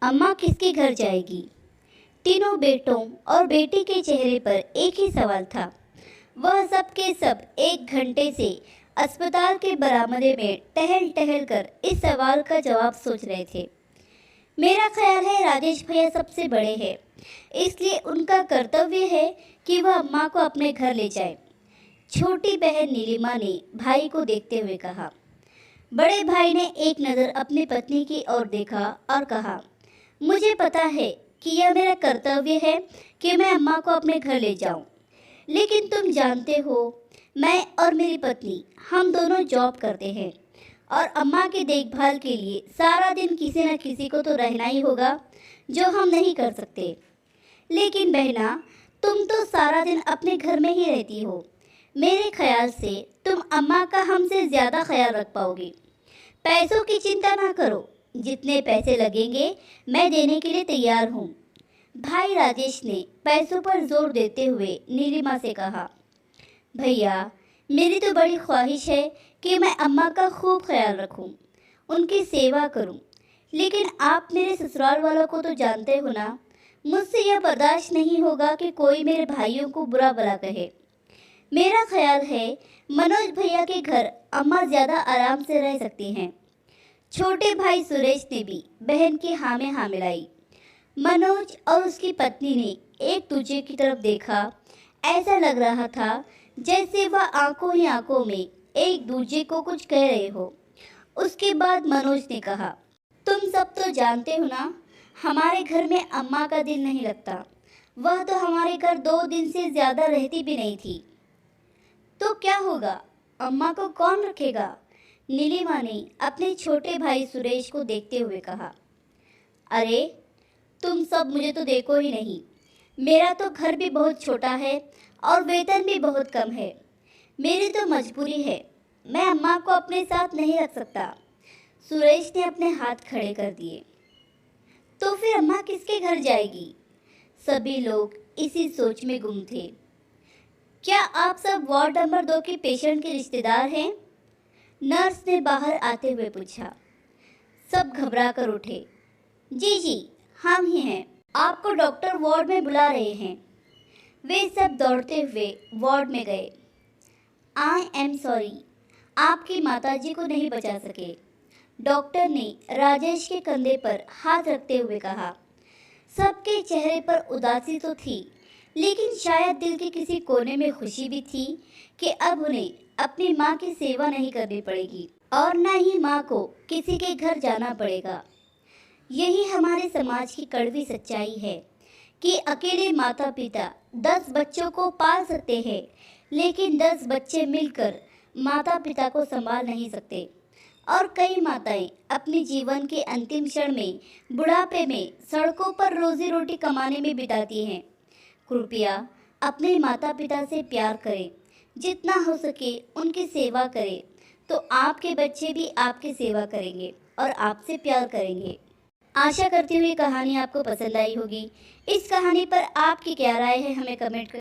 अम्मा किसके घर जाएगी? तीनों बेटों और बेटी के चेहरे पर एक ही सवाल था। वह सब के सब 1 घंटे से अस्पताल के बरामदे में टहल टहल कर इस सवाल का जवाब सोच रहे थे। मेरा ख्याल है राजेश भैया सबसे बड़े हैं, इसलिए उनका कर्तव्य है कि वह अम्मा को अपने घर ले जाए। छोटी बहन नीलिमा ने भाई को देखते हुए कहा। बड़े भाई ने एक नज़र अपनी पत्नी की ओर देखा और कहा, मुझे पता है कि यह मेरा कर्तव्य है कि मैं अम्मा को अपने घर ले जाऊं, लेकिन तुम जानते हो मैं और मेरी पत्नी हम दोनों जॉब करते हैं और अम्मा की देखभाल के लिए सारा दिन किसी न किसी को तो रहना ही होगा, जो हम नहीं कर सकते। लेकिन बहना, तुम तो सारा दिन अपने घर में ही रहती हो। मेरे ख्याल से तुम अम्मा का हमसे ज़्यादा ख्याल रख पाओगी। पैसों की चिंता ना करो, जितने पैसे लगेंगे मैं देने के लिए तैयार हूँ। भाई राजेश ने पैसों पर जोर देते हुए नीलिमा से कहा। भैया, मेरी तो बड़ी ख्वाहिश है कि मैं अम्मा का खूब ख्याल रखूं, उनकी सेवा करूं, लेकिन आप मेरे ससुराल वालों को तो जानते हो ना, मुझसे यह बर्दाश्त नहीं होगा कि कोई मेरे भाइयों को बुरा भला कहे। मेरा ख्याल है मनोज भैया के घर अम्मा ज़्यादा आराम से रह सकती हैं। छोटे भाई सुरेश ने भी बहन की हाँ में हाँ मिलाई। मनोज और उसकी पत्नी ने एक दूसरे की तरफ देखा। ऐसा लग रहा था जैसे वह आंखों ही आंखों में एक दूसरे को कुछ कह रहे हो। उसके बाद मनोज ने कहा, तुम सब तो जानते हो ना, हमारे घर में अम्मा का दिल नहीं लगता। वह तो हमारे घर 2 दिन से ज़्यादा रहती भी नहीं थी। तो क्या होगा, अम्मा को कौन रखेगा? नीलिमा ने अपने छोटे भाई सुरेश को देखते हुए कहा। अरे, तुम सब मुझे तो देखो ही नहीं। मेरा तो घर भी बहुत छोटा है और वेतन भी बहुत कम है। मेरी तो मजबूरी है, मैं अम्मा को अपने साथ नहीं रख सकता। सुरेश ने अपने हाथ खड़े कर दिए। तो फिर अम्मा किसके घर जाएगी? सभी लोग इसी सोच में गुम थे। क्या आप सब वार्ड नंबर 2 के पेशेंट के रिश्तेदार हैं? नर्स ने बाहर आते हुए पूछा। सब घबरा कर उठे। जी जी, हम ही हैं, आपको डॉक्टर वार्ड में बुला रहे हैं। वे सब दौड़ते हुए वार्ड में गए। आई एम सॉरी, आपकी माताजी को नहीं बचा सके, डॉक्टर ने राजेश के कंधे पर हाथ रखते हुए कहा। सबके चेहरे पर उदासी तो थी, लेकिन शायद दिल के किसी कोने में खुशी भी थी कि अब उन्हें अपनी माँ की सेवा नहीं करनी पड़ेगी और न ही माँ को किसी के घर जाना पड़ेगा। यही हमारे समाज की कड़वी सच्चाई है कि अकेले माता पिता 10 बच्चों को पाल सकते हैं, लेकिन 10 बच्चे मिलकर माता पिता को संभाल नहीं सकते। और कई माताएं अपने जीवन के अंतिम क्षण में बुढ़ापे में सड़कों पर रोजी रोटी कमाने में बिताती हैं। कृपया अपने माता पिता से प्यार करें, जितना हो सके उनकी सेवा करें, तो आपके बच्चे भी आपकी सेवा करेंगे और आपसे प्यार करेंगे। आशा करती हूँ ये कहानी आपको पसंद आई होगी। इस कहानी पर आपकी क्या राय है, हमें कमेंट